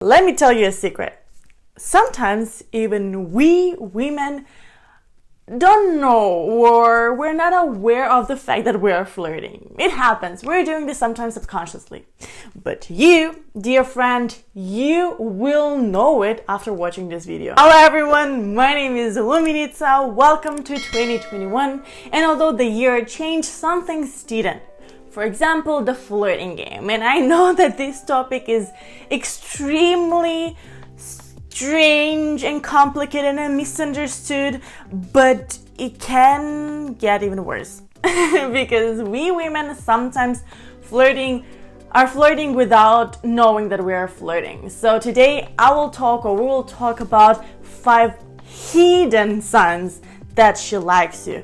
Let me tell you a secret. Sometimes even we women don't know or we're not aware of the fact that we are flirting. It happens. We're doing this sometimes subconsciously. But you, dear friend, you will know it after watching this video. Hello everyone, my name is Luminita. Welcome to 2021. And although the year changed, some things didn't. For example, the flirting game. And I know that this topic is extremely strange and complicated and misunderstood, but it can get even worse because we women sometimes are flirting without knowing that we are flirting. So today we will talk about 5 hidden signs that she likes you.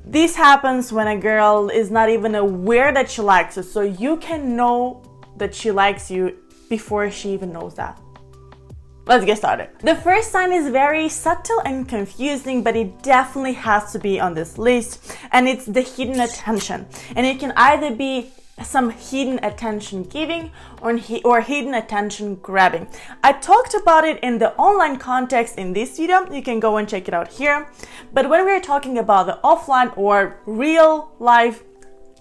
This happens when a girl is not even aware that she likes you, so you can know that she likes you before she even knows that. Let's get started. The first sign is very subtle and confusing, but it definitely has to be on this list, and it's the hidden attention. And it can either be some hidden attention giving or hidden attention grabbing. I talked about it in the online context in this video. You can go and check it out here. But when we're talking about the offline or real life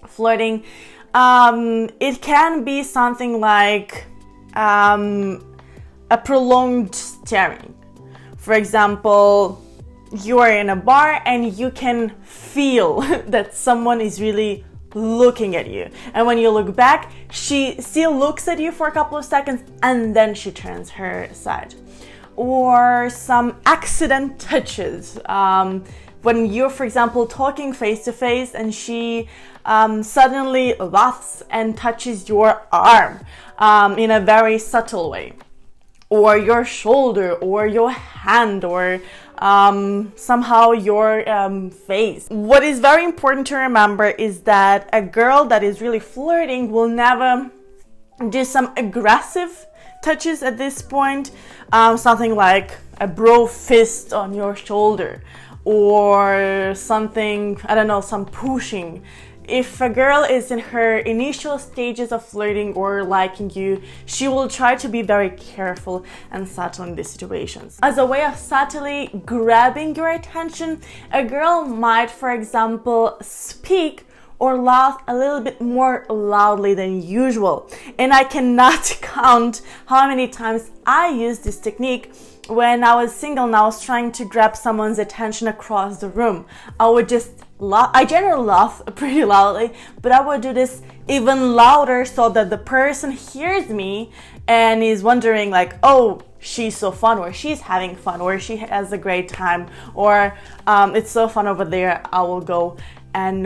flirting, it can be something like a prolonged staring. For example, you are in a bar and you can feel that someone is really looking at you, and when you look back, she still looks at you for a couple of seconds and then she turns her side. Or some accident touches, when you're, for example, talking face to face and she suddenly laughs and touches your arm in a very subtle way, or your shoulder, or your hand, or somehow your face. What is very important to remember is that a girl that is really flirting will never do some aggressive touches at this point, something like a bro fist on your shoulder, or something, I don't know, some pushing. If a girl is in her initial stages of flirting or liking you, she will try to be very careful and subtle in these situations. As a way of subtly grabbing your attention, a girl might, for example, speak or laugh a little bit more loudly than usual. And I cannot count how many times I used this technique when I was single and I was trying to grab someone's attention across the room. I would just laugh. I generally laugh pretty loudly, but I would do this even louder so that the person hears me and is wondering like, oh, she's so fun, or she's having fun, or she has a great time, or it's so fun over there, I will go and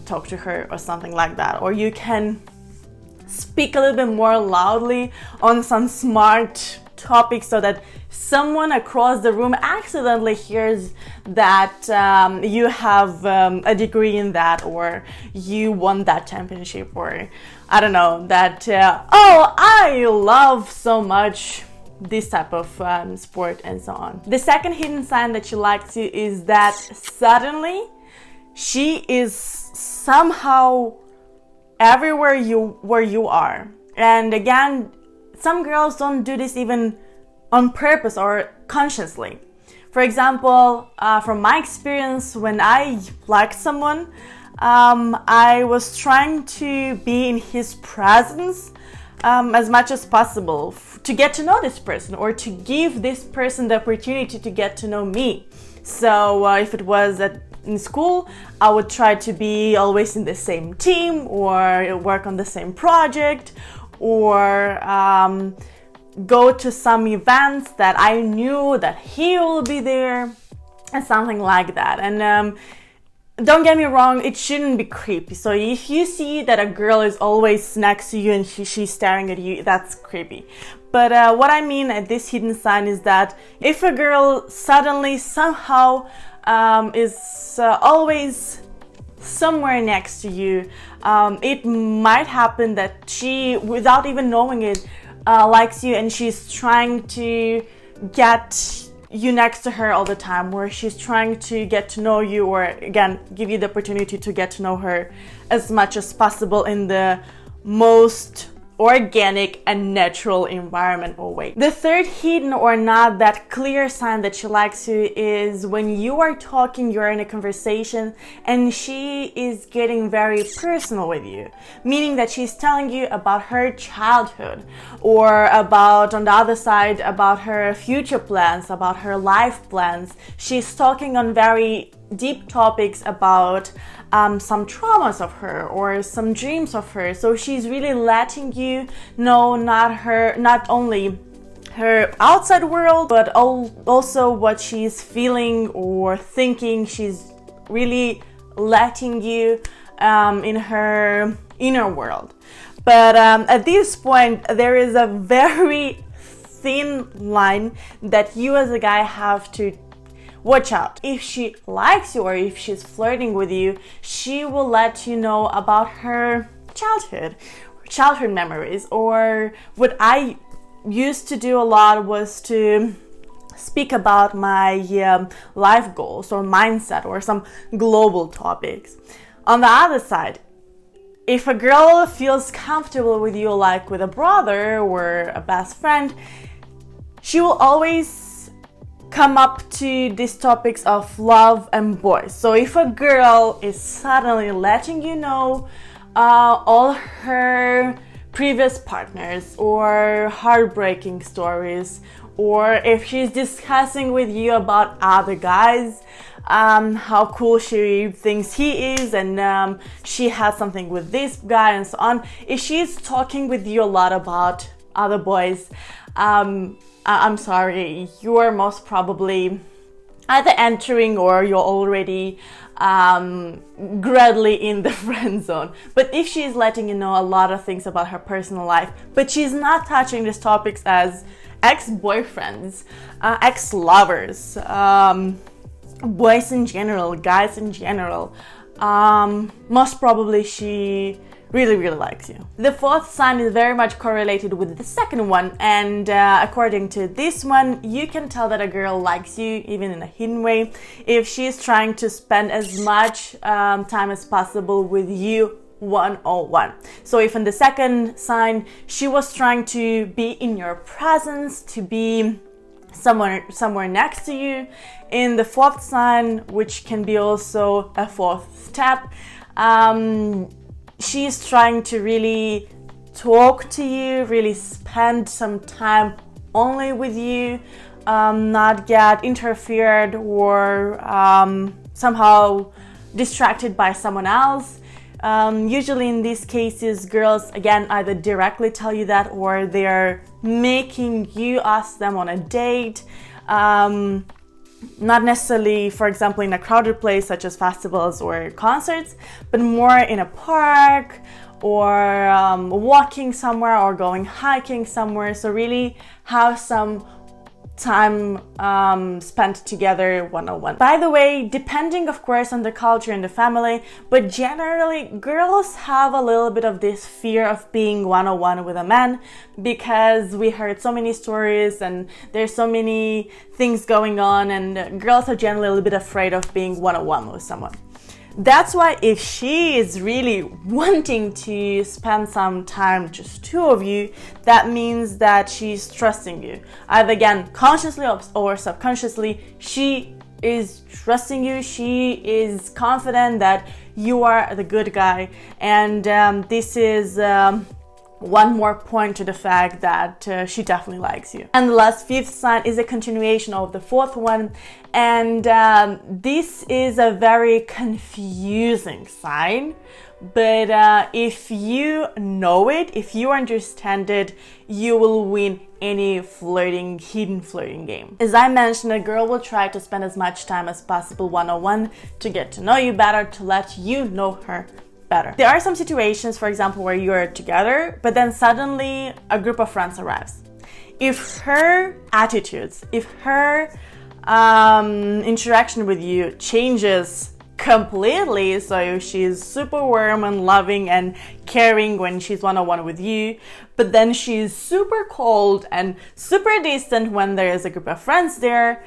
talk to her, or something like that. Or you can speak a little bit more loudly on some smart topic so that someone across the room accidentally hears that you have a degree in that, or you won that championship, or I don't know, that oh, I love so much this type of sport, and so on. The second hidden sign that she likes you is that suddenly she is somehow everywhere where you are. And again, some girls don't do this even on purpose or consciously. For example, from my experience, when I liked someone, I was trying to be in his presence as much as possible to get to know this person, or to give this person the opportunity to get to know me. So if it was in school, I would try to be always in the same team, or work on the same project, or go to some events that I knew that he will be there, and something like that. And don't get me wrong, it shouldn't be creepy. So if you see that a girl is always next to you and she's staring at you, that's creepy. But what I mean at this hidden sign is that if a girl suddenly somehow is always somewhere next to you, it might happen that she, without even knowing it, likes you, and she's trying to get you next to her all the time, or she's trying to get to know you, or again, give you the opportunity to get to know her as much as possible in the most organic and natural environment or way. The third hidden or not that clear sign that she likes you is when you are talking, you're in a conversation and she is getting very personal with you, meaning that she's telling you about her childhood or about, on the other side, about her future plans, about her life plans. She's talking on very deep topics about some traumas of her or some dreams of her. So she's really letting you know not only her outside world, but also what she's feeling or thinking. She's really letting you in her inner world. But at this point, there is a very thin line that you as a guy have to watch out. If she likes you or if she's flirting with you, she will let you know about her childhood memories. Or what I used to do a lot was to speak about my life goals or mindset or some global topics. On the other side, if a girl feels comfortable with you like with a brother or a best friend, she will always come up to these topics of love and boys. So if a girl is suddenly letting you know all her previous partners or heartbreaking stories, or if she's discussing with you about other guys, how cool she thinks he is, and she has something with this guy and so on. If she's talking with you a lot about other boys, I'm sorry, you are most probably either entering or you're already gradually in the friend zone. But if she's letting you know a lot of things about her personal life, but she's not touching these topics as ex-boyfriends, ex-lovers, boys in general, guys in general, most probably she really likes you. The fourth sign is very much correlated with the second one, and according to this one, you can tell that a girl likes you even in a hidden way if she's trying to spend as much time as possible with you one-on-one. So if in the second sign she was trying to be in your presence, to be somewhere next to you, in the fourth sign, which can be also a fourth step, she's trying to really talk to you, really spend some time only with you, not get interfered or somehow distracted by someone else. Usually in these cases, girls, again, either directly tell you that or they're making you ask them on a date. Not necessarily, for example, in a crowded place such as festivals or concerts, but more in a park or walking somewhere or going hiking somewhere. So really have some time spent together one-on-one. By the way, depending of course on the culture and the family, but generally girls have a little bit of this fear of being one-on-one with a man, because we heard so many stories and there's so many things going on, and girls are generally a little bit afraid of being one-on-one with someone. That's why if she is really wanting to spend some time, just two of you, that means that she's trusting you. Either again, consciously or subconsciously, she is trusting you. She is confident that you are the good guy. And this is one more point to the fact that she definitely likes you. And the last fifth sign is a continuation of the fourth one, and this is a very confusing sign, but if you know it, if you understand it, you will win any hidden flirting game. As I mentioned, a girl will try to spend as much time as possible one-on-one to get to know you better, to let you know her better. There are some situations, for example, where you're together, but then suddenly a group of friends arrives. If her attitudes, if her interaction with you changes completely, so she's super warm and loving and caring when she's one-on-one with you, but then she's super cold and super distant when there is a group of friends there,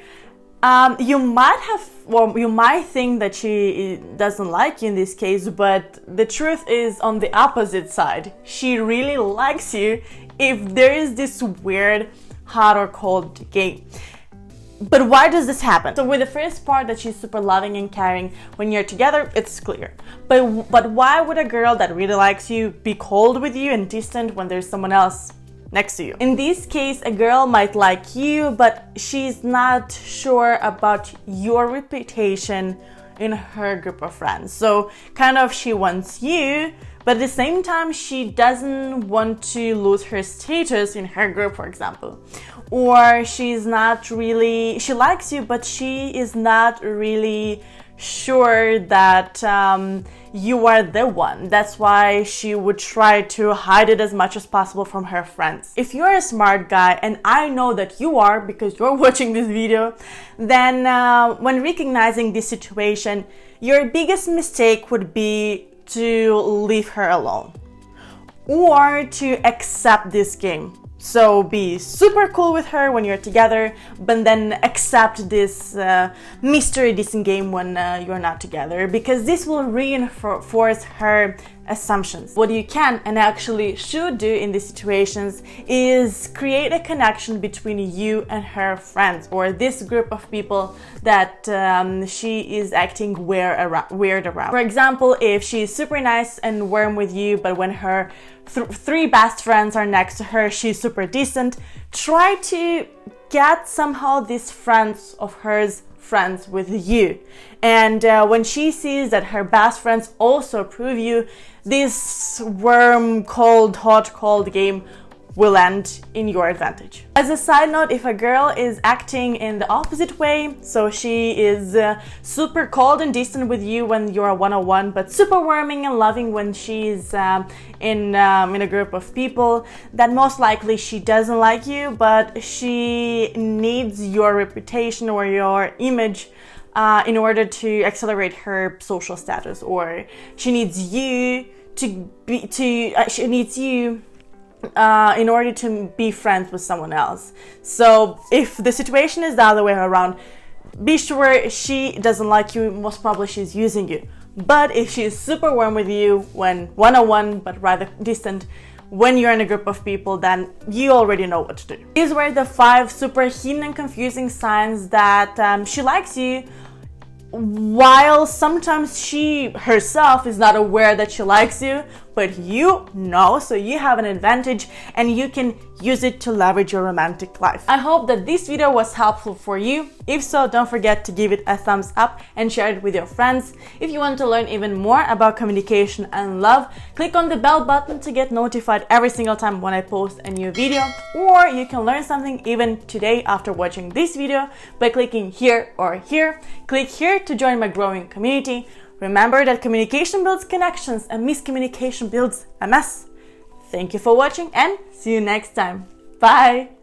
You might have, well, you might think that she doesn't like you in this case, but the truth is on the opposite side. She really likes you if there is this weird hot or cold game. But why does this happen? So with the first part, that she's super loving and caring when you're together, it's clear. But why would a girl that really likes you be cold with you and distant when there's someone else next to you? In this case, a girl might like you, but she's not sure about your reputation in her group of friends. So kind of she wants you, but at the same time, she doesn't want to lose her status in her group, for example. Or she's not really, she likes you, but she is not really sure that you are the one. That's why she would try to hide it as much as possible from her friends. If you're a smart guy, and I know that you are because you're watching this video, then when recognizing this situation, your biggest mistake would be to leave her alone or to accept this game. So be super cool with her when you're together, but then accept this mystery dissing game when you're not together, because this will reinforce her assumptions. What you can and actually should do in these situations is create a connection between you and her friends, or this group of people that she is acting weird around. For example, if she's super nice and warm with you, but when her three best friends are next to her, she's super distant, try to get somehow these friends of hers friends with you. And when she sees that her best friends also approve you, this warm, cold, hot, cold game will end in your advantage. As a side note, if a girl is acting in the opposite way, so she is super cold and distant with you when you're one-on-one, but super warming and loving when she's in a group of people, then most likely she doesn't like you, but she needs your reputation or your image in order to accelerate her social status, or she needs you in order to be friends with someone else. So if the situation is the other way around, be sure she doesn't like you, most probably she's using you. But if she's super warm with you when one-on-one, but rather distant when you're in a group of people, then you already know what to do. These were the 5 super hidden and confusing signs that she likes you, while sometimes she herself is not aware that she likes you, but you know, so you have an advantage and you can use it to leverage your romantic life. I hope that this video was helpful for you. If so, don't forget to give it a thumbs up and share it with your friends. If you want to learn even more about communication and love, click on the bell button to get notified every single time when I post a new video. Or you can learn something even today after watching this video by clicking here or here. Click here to join my growing community. Remember that communication builds connections and miscommunication builds a mess. Thank you for watching and see you next time. Bye!